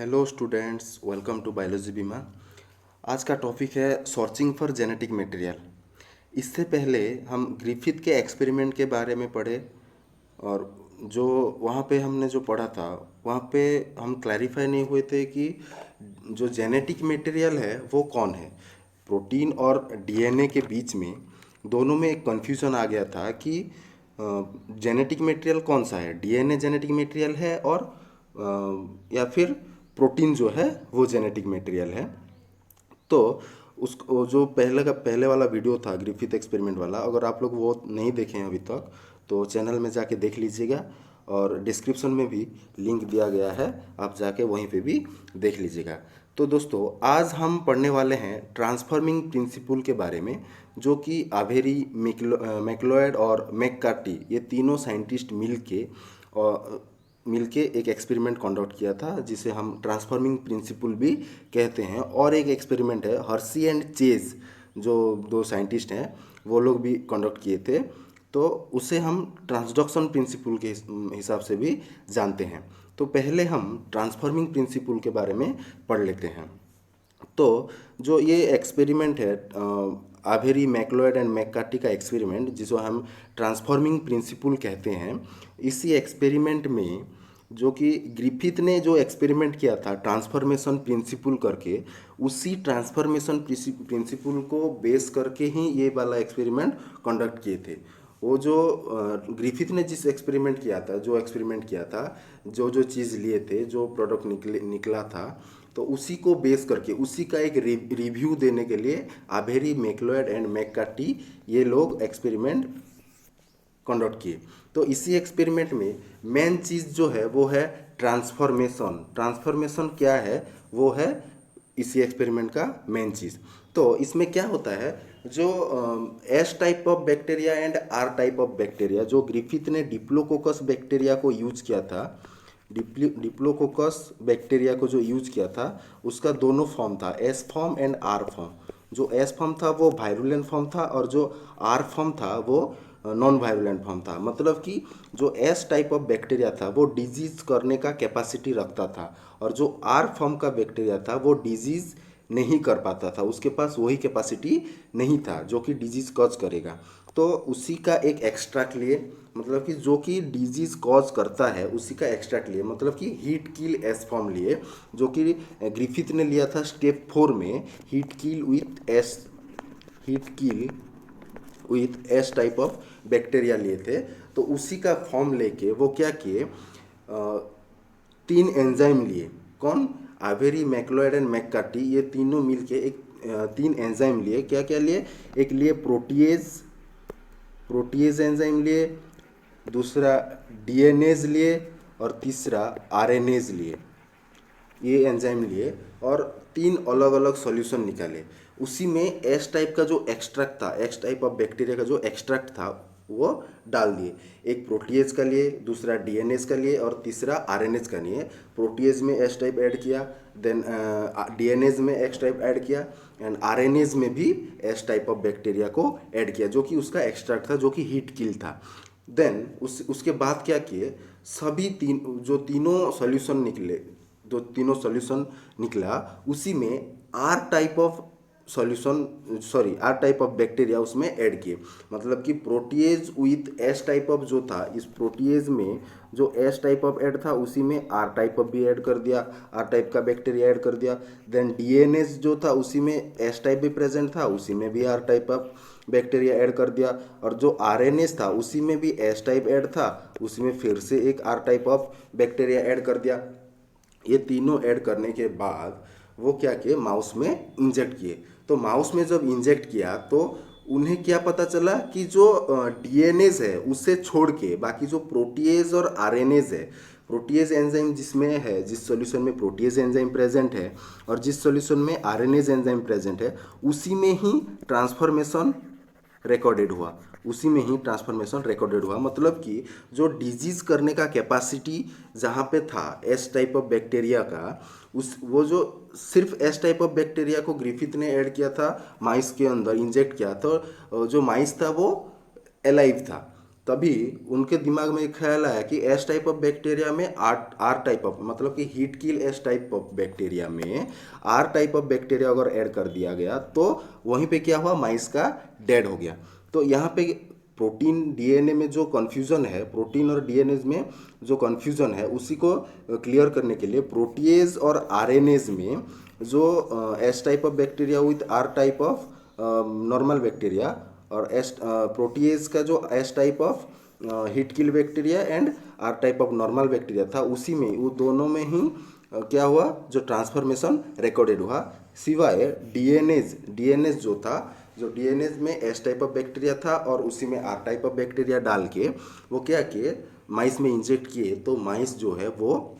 Hello students, welcome to biology बीमा। आज का टॉपिक है सर्चिंग फॉर जेनेटिक मटेरियल। इससे पहले हम ग्रिफिथ के एक्सपेरिमेंट के बारे में पढ़े और जो वहाँ पे हमने जो पढ़ा था वहाँ पे हम क्लैरिफाई नहीं हुए थे कि जो जेनेटिक मटेरियल है वो कौन है। प्रोटीन और डीएनए के बीच में दोनों में एक कन्फ्यूज़न आ गया था कि जेनेटिक मटेरियल कौन सा है, डीएनए जेनेटिक मटेरियल है और या फिर प्रोटीन जो है वो जेनेटिक मटेरियल है। तो उस वो जो पहले वाला वीडियो था ग्रिफिथ एक्सपेरिमेंट वाला, अगर आप लोग वो नहीं देखे हैं अभी तक तो चैनल में जाके देख लीजिएगा और डिस्क्रिप्शन में भी लिंक दिया गया है, आप जाके वहीं पे भी देख लीजिएगा। तो दोस्तों, आज हम पढ़ने वाले हैं ट्रांसफॉर्मिंग प्रिंसिपल के बारे में, जो कि आवेरी, मैक्लोएड और मैककार्टी ये तीनों साइंटिस्ट मिलके एक एक्सपेरिमेंट कंडक्ट किया था जिसे हम ट्रांसफॉर्मिंग प्रिंसिपल भी कहते हैं। और एक एक्सपेरिमेंट है हर्सी एंड चेज, जो दो साइंटिस्ट हैं वो लोग भी कंडक्ट किए थे, तो उसे हम ट्रांसडक्शन प्रिंसिपल के हिसाब से भी जानते हैं। तो पहले हम ट्रांसफॉर्मिंग प्रिंसिपल के बारे में पढ़ लेते हैं। तो जो ये एक्सपेरिमेंट है आवेरी, मैक्लोएड एंड मैककार्टी का एक्सपेरिमेंट, जिसको हम ट्रांसफॉर्मिंग प्रिंसिपल कहते हैं, इसी एक्सपेरिमेंट में जो कि ग्रिफिथ ने जो एक्सपेरिमेंट किया था ट्रांसफॉर्मेशन प्रिंसिपल करके, उसी ट्रांसफॉर्मेशन प्रिंसिपल को बेस करके ही ये वाला एक्सपेरिमेंट कंडक्ट किए थे। वो जो ग्रिफिथ ने जिस एक्सपेरिमेंट किया था, जो एक्सपेरिमेंट किया था, जो जो चीज़ लिए थे, जो प्रोडक्ट निकला था, तो उसी को बेस करके उसी का एक रिव्यू देने के लिए आवेरी, मैक्लोएड एंड मैककार्टी ये लोग एक्सपेरिमेंट कंडक्ट किए। तो इसी एक्सपेरिमेंट में मेन चीज़ जो है वो है ट्रांसफॉर्मेशन। ट्रांसफॉर्मेशन क्या है, वो है इसी एक्सपेरिमेंट का मेन चीज़। तो इसमें क्या होता है, जो S type of bacteria and R type of bacteria, जो ग्रिफिथ ने डिप्लोकोकस बैक्टीरिया को यूज किया था, डिप्लोकोकस बैक्टीरिया को जो यूज किया था उसका दोनों फॉर्म था, S form and R form. जो एस फॉर्म था वो वायरुलेंट फॉर्म था और जो आर फॉर्म था वो नॉन वायरुलेंट फॉर्म था। मतलब कि जो एस टाइप ऑफ बैक्टीरिया था वो डिजीज करने का कैपेसिटी रखता था और जो आर फॉर्म का बैक्टीरिया था वो डिजीज नहीं कर पाता था, उसके पास वही कैपेसिटी नहीं था जो कि डिजीज कॉज करेगा। तो उसी का एक एक्सट्रैक्ट लिए, मतलब कि जो कि डिजीज कॉज करता है उसी का एक्सट्रैक्ट लिए, मतलब कि हीट किल एस फॉर्म लिए, जो कि ग्रिफिथ ने लिया था स्टेप 4 में, heat kill with S type of bacteria लिए थे। तो उसी का फॉर्म लेके वो क्या किए, तीन एंजाइम लिए। कौन? आवेरी, मैक्लोएड एंड मैककार्टी, ये तीनों मिलके एक तीन एंजाइम लिए। क्या क्या लिए? एक लिए प्रोटीएज एंजाइम लिए, दूसरा डीएनएज लिए और तीसरा आरएनएज लिए। ये एंजाइम लिए और तीन अलग अलग सॉल्यूशन निकाले। उसी में एस टाइप का जो एक्सट्रैक्ट था, एक्स टाइप ऑफ बैक्टीरिया का जो एक्सट्रैक्ट था वो डाल दिए। एक प्रोटीएज का लिए, दूसरा डीएनएज का लिए और तीसरा आरएनएज का लिए। प्रोटीएज में एस टाइप ऐड किया, देन डीएनएज में एक्स टाइप ऐड किया एंड आरएनएज में भी एस टाइप ऑफ बैक्टीरिया को ऐड किया, जो कि उसका एक्सट्रैक्ट था, जो कि हीट किल था। देन उसके बाद क्या किए, सभी तीनों सॉल्यूशन निकले, जो तीनों सॉल्यूशन निकला उसी में आर टाइप ऑफ बैक्टीरिया उसमें ऐड किए। मतलब कि protease with S type of जो था, इस प्रोटीएज में जो एस टाइप ऑफ ऐड था उसी में आर टाइप ऑफ भी ऐड कर दिया, आर टाइप का बैक्टीरिया ऐड कर दिया। देन डीएनएस जो था उसी में एस टाइप भी प्रेजेंट था, उसी में भी R type of bacteria add कर दिया। और जो आरएनएस था उसी में भी एस टाइप ऐड था, उसी में फिर से एक R type of bacteria add कर दिया। ये तीनों ऐड करने के बाद वो क्या किए, माउस में इंजेक्ट किए। तो माउस में जब इंजेक्ट किया तो उन्हें क्या पता चला कि जो डीएनएज है उससे छोड़ के बाकी जो प्रोटीएज और आरएनएज है, प्रोटीएज एंजाइम जिसमें है, जिस सॉल्यूशन में प्रोटीएज एंजाइम प्रेजेंट है और जिस सॉल्यूशन में आरएनएज एंजाइम प्रेजेंट है, उसी में ही ट्रांसफॉर्मेशन रिकॉर्डेड हुआ, उसी में ही ट्रांसफॉर्मेशन रिकॉर्डेड हुआ। मतलब कि जो डिजीज करने का कैपेसिटी जहाँ पे था एस टाइप ऑफ बैक्टीरिया का, वो जो सिर्फ एस टाइप ऑफ बैक्टीरिया को ग्रिफिथ ने ऐड किया था माइस के अंदर, इंजेक्ट किया था, जो माइस था वो एलाइव था। तभी उनके दिमाग में एक ख्याल आया कि एस टाइप ऑफ बैक्टीरिया में आर टाइप ऑफ, मतलब कि heat kill S type of bacteria में आर टाइप ऑफ बैक्टीरिया अगर ऐड कर दिया गया तो वहीं पे क्या हुआ, माइस का डेड हो गया। तो यहाँ पे प्रोटीन डीएनए में जो कन्फ्यूज़न है, प्रोटीन और डीएनए में जो कन्फ्यूज़न है उसी को क्लियर करने के लिए प्रोटीएज और आरएनएज में जो S type of bacteria with R type of normal bacteria और एस प्रोटीएज का जो S type of heat kill bacteria and R type of normal bacteria था, उसी में वो दोनों में ही क्या हुआ, जो ट्रांसफॉर्मेशन रिकॉर्डेड हुआ। सिवाय डीएनएज जो था, जो डीएनएज में एस टाइप ऑफ बैक्टीरिया था और उसी में आर टाइप ऑफ बैक्टीरिया डाल के वो क्या किए, माइस में इंजेक्ट किए, तो माइस जो है वो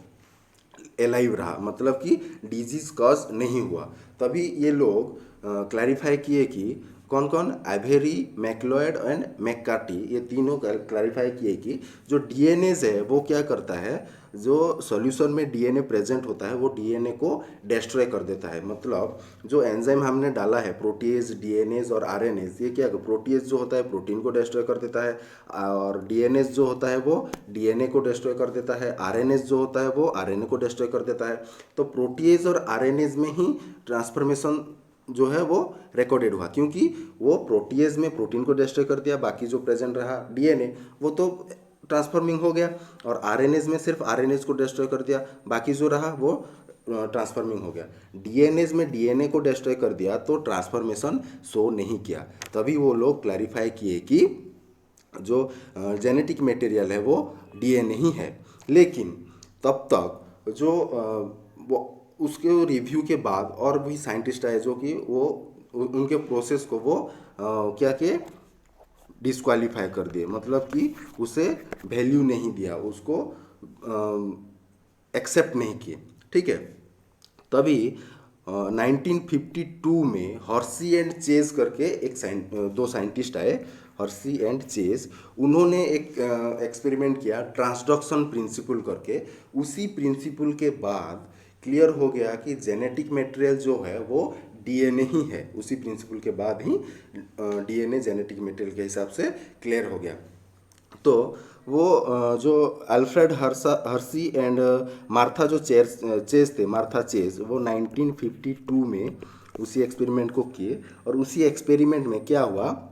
एलाइव रहा, मतलब कि डिजीज कॉज नहीं हुआ। तभी ये लोग क्लैरिफाई किए कि कौन कौन, एवेरी, मैक्लोइड एंड मैककार्टी, ये तीनों क्लैरिफाई किए कि जो डीएनएज है वो क्या करता है, जो सॉल्यूशन में डीएनए प्रेजेंट होता है वो डीएनए को डिस्ट्रॉय कर देता है। मतलब जो एंजाइम हमने डाला है प्रोटीएज, डीएनएज और आरएनएज, ये क्या, प्रोटीएज जो होता है प्रोटीन को डिस्ट्रॉय कर देता है और डीएनएज जो होता है वो डीएनए को डिस्ट्रॉय कर देता है, आरएनएज जो होता है वो आरएनए को डिस्ट्रॉय कर देता है। तो प्रोटीएज और आरएनएज में ही ट्रांसफॉर्मेशन जो है वो रिकॉर्डेड हुआ, क्योंकि वो प्रोटीएज में प्रोटीन को डिस्ट्रॉय कर दिया, बाकी जो प्रेजेंट रहा डीएनए वो तो ट्रांसफॉर्मिंग हो गया, और आरएनएज में सिर्फ आरएनएज को डिस्ट्रॉय कर दिया, बाकी जो रहा वो ट्रांसफॉर्मिंग हो गया। डीएनएज में डीएनए को डिस्ट्रॉय कर दिया तो ट्रांसफॉर्मेशन शो नहीं किया। तभी वो लोग क्लैरिफाई किए कि जो जेनेटिक मटेरियल है वो डीएनए ही है। लेकिन तब तक जो वो उसके रिव्यू के बाद और भी साइंटिस्ट आए जो कि वो उनके प्रोसेस को वो क्या किए, डिस्क्वालीफाई कर दिए, मतलब कि उसे वैल्यू नहीं दिया, उसको एक्सेप्ट नहीं किए। ठीक है। तभी 1952 में हर्सी एंड चेज करके दो साइंटिस्ट आए, हर्सी एंड चेज, उन्होंने एक एक्सपेरिमेंट किया ट्रांसडक्शन प्रिंसिपल करके। उसी प्रिंसिपल के बाद क्लियर हो गया कि जेनेटिक मटेरियल जो है वो डीएनए ही है। उसी प्रिंसिपल के बाद ही डीएनए जेनेटिक मटेरियल के हिसाब से क्लियर हो गया। तो वो जो अल्फ्रेड हर्सी एंड मार्था जो चेज थे, मार्था चेज, वो 1952 में उसी एक्सपेरिमेंट को किए। और उसी एक्सपेरिमेंट में क्या हुआ,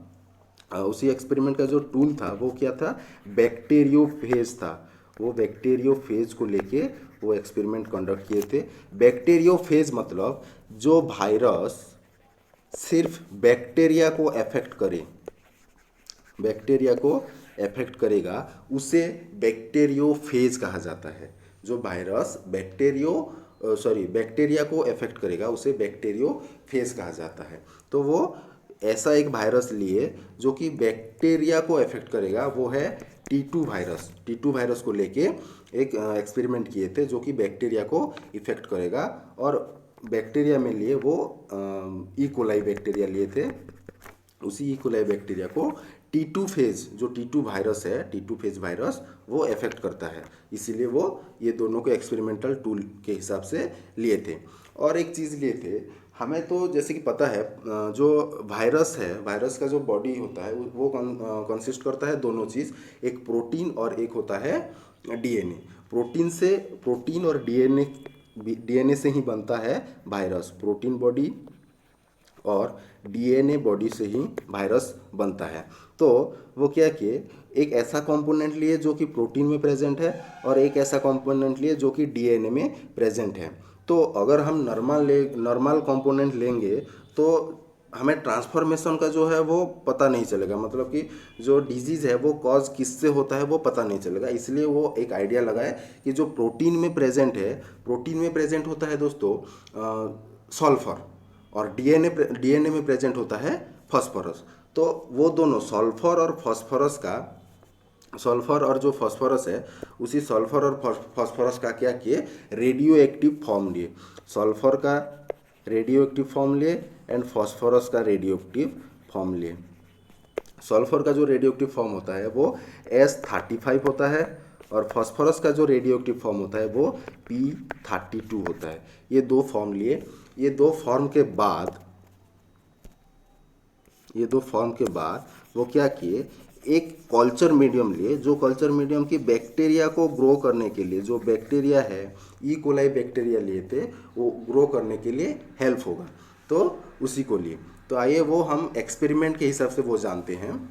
उसी एक्सपेरिमेंट का जो टूल था वो क्या था, बैक्टीरियोफेज था। वो बैक्टीरियोफेज को लेके वो एक्सपेरिमेंट कंडक्ट किए थे। बैक्टीरियोफेज मतलब जो वायरस सिर्फ बैक्टीरिया को अफेक्ट करे, बैक्टीरिया को अफेक्ट करेगा, उसे बैक्टीरियोफेज कहा जाता है। जो वायरस बैक्टीरिया को अफेक्ट करेगा उसे बैक्टीरियोफेज कहा जाता है। तो वो ऐसा एक वायरस लिए जो कि बैक्टीरिया को अफेक्ट करेगा, वो है T2 वायरस। T2 वायरस को लेके एक एक्सपेरिमेंट किए थे जो कि बैक्टीरिया को इफेक्ट करेगा। और बैक्टीरिया में लिए वो ई कोलाई बैक्टीरिया लिए थे। उसी ई कोलाई बैक्टीरिया को T2 फेज, जो T2 वायरस है, T2 फेज वायरस, वो अफेक्ट करता है। इसीलिए वो ये दोनों को एक्सपेरिमेंटल टूल के हिसाब से लिए थे। और एक चीज़ लिए थे, हमें तो जैसे कि पता है जो वायरस है, वायरस का जो बॉडी होता है वो कंसिस्ट करता है दोनों चीज़, एक प्रोटीन और एक होता है डीएनए। प्रोटीन और डीएनए से ही बनता है वायरस। प्रोटीन बॉडी और डीएनए बॉडी से ही वायरस बनता है। तो वो क्या किए, एक ऐसा कंपोनेंट लिए जो कि प्रोटीन में प्रेजेंट है और एक ऐसा कंपोनेंट लिए जो कि डीएनए में प्रेजेंट है। तो अगर हम नॉर्मल कंपोनेंट लेंगे तो हमें ट्रांसफॉर्मेशन का जो है वो पता नहीं चलेगा, मतलब कि जो डिजीज़ है वो कॉज किससे होता है वो पता नहीं चलेगा। इसलिए वो एक आइडिया लगाए कि जो प्रोटीन में प्रेजेंट है, प्रोटीन में प्रेजेंट होता है दोस्तों सल्फर, और डीएनए में प्रेजेंट होता है फास्फोरस। तो वो दोनों सल्फर और जो फास्फोरस है, उसी सल्फर और फास्फोरस का क्या किए, रेडियो एक्टिव फॉर्म लिए। सल्फर का रेडियो एक्टिव फॉर्म लिए एंड फास्फोरस का रेडियो एक्टिव फॉर्म लिए। सल्फर का जो रेडियो एक्टिव फॉर्म होता है वो S35 होता है और फास्फोरस का जो रेडियो एक्टिव फॉर्म होता है वो P32 होता है। ये दो फॉर्म लिए। ये दो फॉर्म के बाद वो क्या किए, एक कल्चर मीडियम लिए, जो कल्चर मीडियम की बैक्टीरिया को ग्रो करने के लिए, जो बैक्टीरिया है ई कोलाई बैक्टीरिया लिए थे, वो ग्रो करने के लिए हेल्प होगा, तो उसी को लिए। तो आइए वो हम एक्सपेरिमेंट के हिसाब से वो जानते हैं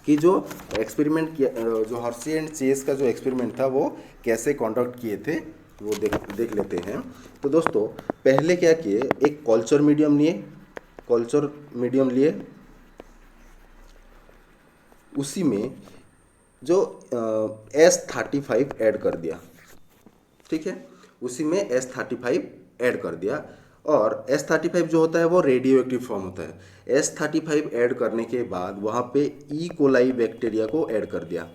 कि जो एक्सपेरिमेंट किया, जो हर्शी एंड चेस का जो एक्सपेरिमेंट था वो कैसे कंडक्ट किए थे, वो देख लेते हैं। तो दोस्तों पहले क्या किए, एक कल्चर मीडियम लिए, उसी में जो S35 ऐड कर दिया, ठीक है, उसी में S35 ऐड कर दिया। और S35 जो होता है वो रेडियो एक्टिव फॉर्म होता है। S35 ऐड करने के बाद वहाँ पे ई कोलाई बैक्टीरिया को ऐड कर दिया।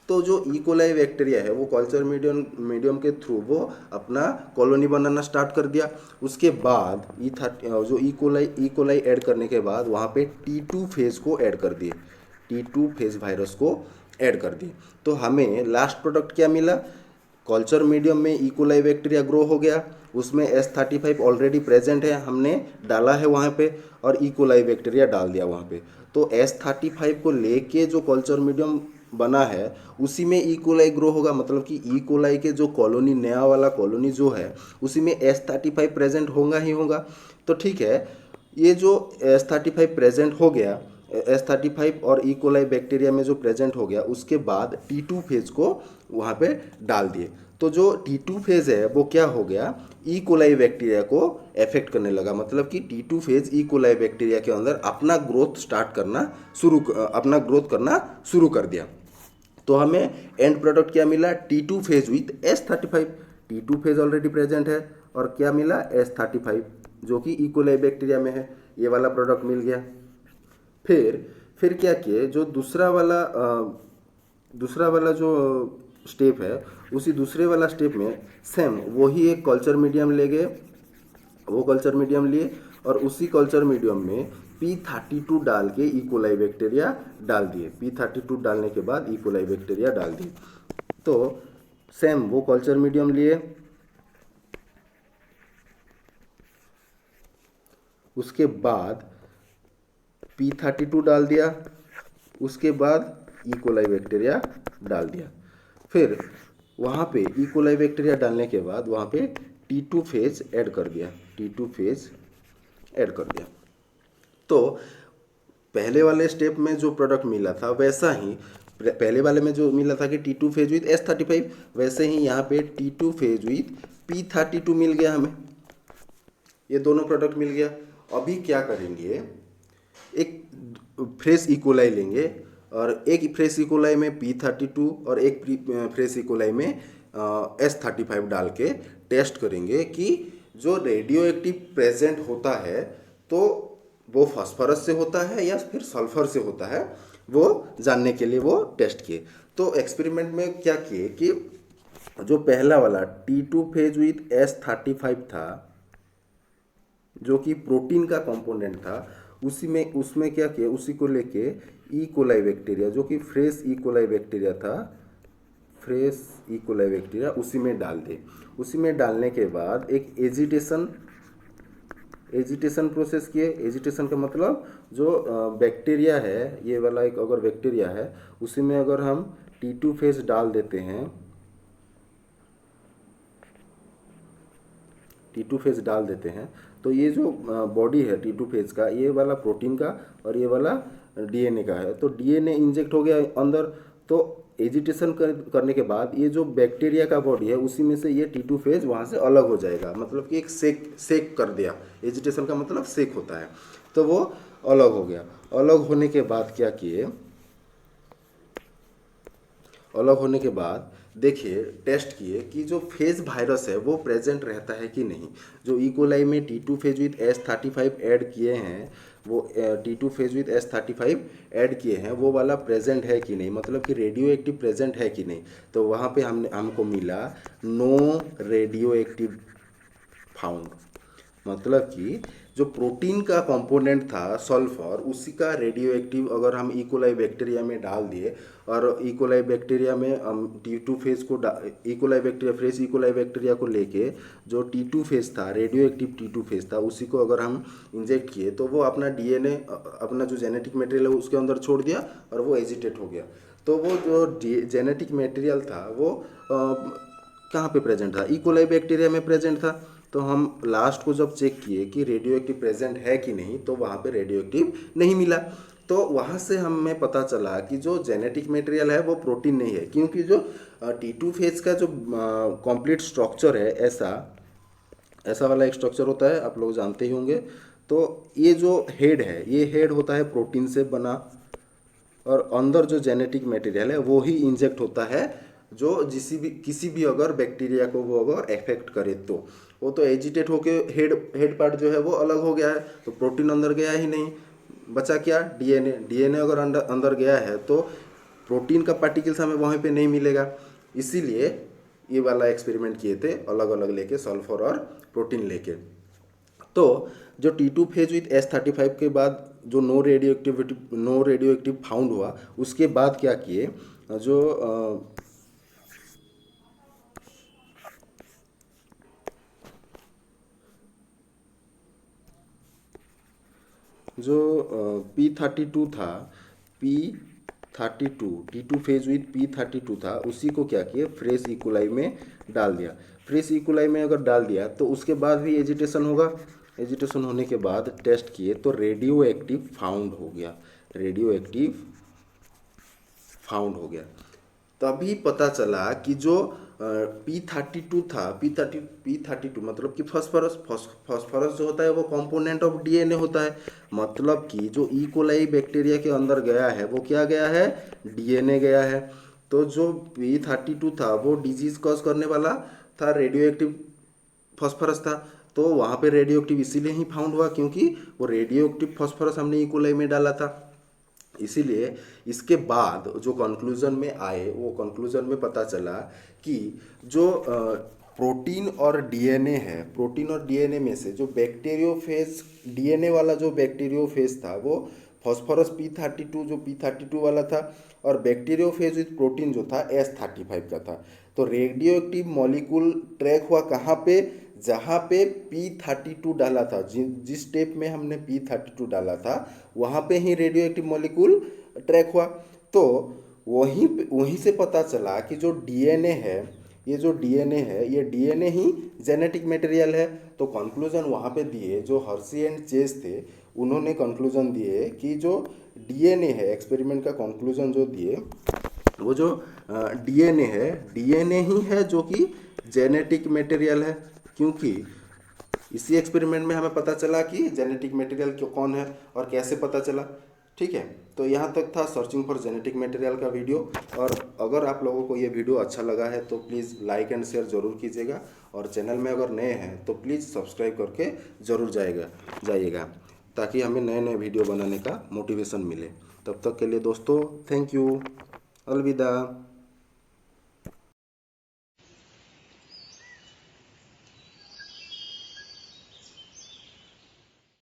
तो जो ई कोलाई बैक्टीरिया है वो कल्चर मीडियम के थ्रू वो अपना कॉलोनी बनाना स्टार्ट कर दिया। उसके बाद जो ई कोलाई ऐड करने के बाद वहाँ पे T2 फेज को ऐड कर दिए, T2 फेज वायरस को ऐड कर दिए। तो हमें लास्ट प्रोडक्ट क्या मिला, कल्चर मीडियम में ई कोलाई बैक्टीरिया ग्रो हो गया, उसमें S35 ऑलरेडी प्रेजेंट है, हमने डाला है वहाँ पे, और ई कोलाई बैक्टीरिया डाल दिया वहाँ पे। तो S35 को लेके जो कल्चर मीडियम बना है उसी में ई कोलाई ग्रो होगा, मतलब कि ई कोलाई के जो कॉलोनी, नया वाला कॉलोनी जो है उसी में S35 प्रेजेंट होगा ही होगा। तो ठीक है, ये जो S35 प्रेजेंट हो गया, S35 और ई कोलाई बैक्टीरिया में जो प्रेजेंट हो गया, उसके बाद T2 फेज को वहाँ पे डाल दिए। तो जो T2 फेज है वो क्या हो गया, ई कोलाई बैक्टीरिया को अफेक्ट करने लगा, मतलब कि T2 phase E coli bacteria के अंदर अपना ग्रोथ करना शुरू कर दिया। तो हमें एंड प्रोडक्ट क्या मिला, T2 phase with S35। T2 phase already present है और क्या मिला, S35 जो कि ई कोलाई बैक्टीरिया में है, ये वाला प्रोडक्ट मिल गया। फिर क्या किए, जो दूसरा वाला जो स्टेप है, उसी दूसरे वाला स्टेप में सेम वही एक कल्चर मीडियम ले गए, वो कल्चर मीडियम लिए और उसी कल्चर मीडियम में P32 डाल के ई कोलाई बैक्टीरिया डाल दिए। P32 डालने के बाद ई कोलाई बैक्टीरिया डाल दिए। तो सेम वो कल्चर मीडियम लिए, उसके बाद P32 डाल दिया, उसके बाद ई कोलाई बैक्टीरिया डाल दिया। फिर वहाँ पे ई कोलाई बैक्टीरिया डालने के बाद वहाँ पे T2 फेज ऐड कर दिया, T2 फेज ऐड कर दिया। तो पहले वाले स्टेप में जो प्रोडक्ट मिला था वैसा ही, पहले वाले में जो मिला था कि T2 फेज विथ S35, वैसे ही यहाँ पे T2 फेज विथ P32 मिल गया हमें, ये दोनों प्रोडक्ट मिल गया। अभी क्या करेंगे, एक फ्रेश ई कोलाई लेंगे और एक फ्रेश ई कोलाई में P32 और एक फ्रेश ई कोलाई में S35 डाल के टेस्ट करेंगे कि जो रेडियो एक्टिव प्रेजेंट होता है तो वो फास्फोरस से होता है या फिर सल्फर से होता है, वो जानने के लिए वो टेस्ट किए। तो एक्सपेरिमेंट में क्या किए कि जो पहला वाला T2 फेज विथ S35 था, जो कि प्रोटीन का कंपोनेंट था, उसमें क्या किया, उसी को लेके ई कोलाई बैक्टीरिया, जो कि फ्रेश ई कोलाई बैक्टीरिया था, फ्रेश ई कोलाई बैक्टीरिया उसी में डाल दे। उसी में डालने के बाद एक एजिटेशन प्रोसेस किए। एजिटेशन का मतलब जो बैक्टीरिया है, ये वाला एक अगर बैक्टीरिया है, उसी में अगर हम T2 फेज डाल देते हैं, T2 फेज डाल देते हैं, तो ये जो बॉडी है T2 फेज का, ये वाला प्रोटीन का और ये वाला DNA का है। तो DNA इंजेक्ट हो गया अंदर, तो एजिटेशन करने के बाद ये जो बैक्टीरिया का बॉडी है उसी में से ये T2 फेज वहाँ से अलग हो जाएगा, मतलब कि एक सेक कर दिया। एजिटेशन का मतलब सेक होता है, तो वो अलग हो गया। अलग होने के बाद क्या किए, अलग होने के बाद देखिए टेस्ट किए कि जो फेज वायरस है वो प्रेजेंट रहता है कि नहीं। जो ई कोलाई में T2 phase with S35 add किए हैं, वो T2 phase with S35 add किए हैं, वो वाला प्रेजेंट है कि नहीं, मतलब कि रेडियो एक्टिव प्रेजेंट है कि नहीं। तो वहाँ पे हमको मिला नो रेडियो एक्टिव फाउंड, मतलब कि जो प्रोटीन का कंपोनेंट था सल्फर, उसी का रेडियो एक्टिव अगर हम इकोलाई बैक्टीरिया में डाल दिए और इकोलाई बैक्टीरिया में हम T2 फेज को E coli bacteria, fresh E coli bacteria को लेके जो T2 फेज था, रेडियो एक्टिव T2 फेज था, उसी को अगर हम इंजेक्ट किए तो वो अपना DNA, अपना जो जेनेटिक मटेरियल है उसके अंदर छोड़ दिया और वो एजिटेट हो गया। तो वो जो जेनेटिक मटेरियल था वो कहाँ पे प्रेजेंट था? इकोलाई बैक्टीरिया में प्रेजेंट था। तो हम लास्ट को जब चेक किए कि रेडियो एक्टिव प्रेजेंट है कि नहीं, तो वहाँ पे रेडियो एक्टिव नहीं मिला। तो वहाँ से हमें पता चला कि जो जेनेटिक मटेरियल है वो प्रोटीन नहीं है, क्योंकि जो T2 फेज का जो कंप्लीट स्ट्रक्चर है, ऐसा वाला एक स्ट्रक्चर होता है, आप लोग जानते ही होंगे। तो ये जो हेड है, ये हेड होता है प्रोटीन से बना, और अंदर जो जेनेटिक मटेरियल है वो ही इंजेक्ट होता है, जो किसी भी अगर बैक्टीरिया को वो अगर इफेक्ट करे तो वो तो एजिटेट होके हेड पार्ट जो है वो अलग हो गया है, तो प्रोटीन अंदर गया ही नहीं, बचा क्या? डीएनए अगर अंदर गया है तो प्रोटीन का पार्टिकल्स हमें वहीं पे नहीं मिलेगा। इसीलिए ये वाला एक्सपेरिमेंट किए थे, अलग अलग लेके, सल्फर और प्रोटीन लेके। तो जो T2 फेज विथ S35 के बाद जो नो रेडियो एक्टिव फाउंड हुआ, उसके बाद क्या किए, जो P32 था, P32 T2 phase with P32 था, उसी को क्या किए, फ्रेश इकोलाई में डाल दिया। फ्रेश इकोलाई में अगर डाल दिया तो उसके बाद भी एजिटेशन होगा। एजिटेशन होने के बाद टेस्ट किए तो रेडियो एक्टिव फाउंड हो गया, रेडियो एक्टिव फाउंड हो गया। तभी पता चला कि जो P32 था, P32 मतलब कि फास्फोरस जो होता है वो कंपोनेंट ऑफ डीएनए होता है। मतलब कि जो इकोलाई बैक्टीरिया के अंदर गया है वो क्या गया है? डीएनए गया है। तो जो P32 था वो डिजीज कॉज करने वाला था, रेडियो एक्टिव फास्फोरस था। तो वहाँ पे रेडियो एक्टिव इसीलिए ही फाउंड हुआ क्योंकि वो रेडियो एक्टिव फास्फोरस हमने इकोलाई में डाला था। इसीलिए इसके बाद जो कंक्लूजन में आए, वो कंक्लूजन में पता चला कि जो प्रोटीन और डीएनए है, प्रोटीन और डीएनए में से जो बैक्टीरियोफेज, डीएनए वाला जो बैक्टीरियोफेज था वो फास्फोरस P32 जो P32 वाला था, और बैक्टीरियोफेज विथ प्रोटीन जो था S35 का था। तो रेडियो एक्टिव मॉलिक्यूल ट्रैक हुआ कहाँ पे? जहाँ पे P32 डाला था, जिस स्टेप में हमने P32 डाला था वहाँ पे ही रेडियो एक्टिव मॉलिक्यूल ट्रैक हुआ। तो वहीं से पता चला कि जो डीएनए है, ये जो डीएनए है, ये डीएनए ही जेनेटिक मटेरियल है। तो कंक्लूजन वहाँ पे दिए जो हर्सी एंड चेस थे, उन्होंने कंक्लूजन दिए कि जो डीएनए है, एक्सपेरिमेंट का कंक्लूजन जो दिए, वो जो डीएनए है, डीएनए ही है जो कि जेनेटिक मटेरियल है। क्योंकि इसी एक्सपेरिमेंट में हमें पता चला कि जेनेटिक मटेरियल क्यों कौन है और कैसे पता चला। ठीक है, तो यहाँ तक था सर्चिंग फॉर जेनेटिक मटेरियल का वीडियो। और अगर आप लोगों को ये वीडियो अच्छा लगा है तो प्लीज़ लाइक एंड शेयर ज़रूर कीजिएगा, और चैनल में अगर नए हैं तो प्लीज़ सब्सक्राइब करके ज़रूर जाइएगा, ताकि हमें नए नए वीडियो बनाने का मोटिवेशन मिले। तब तक के लिए दोस्तों, थैंक यू, अलविदा।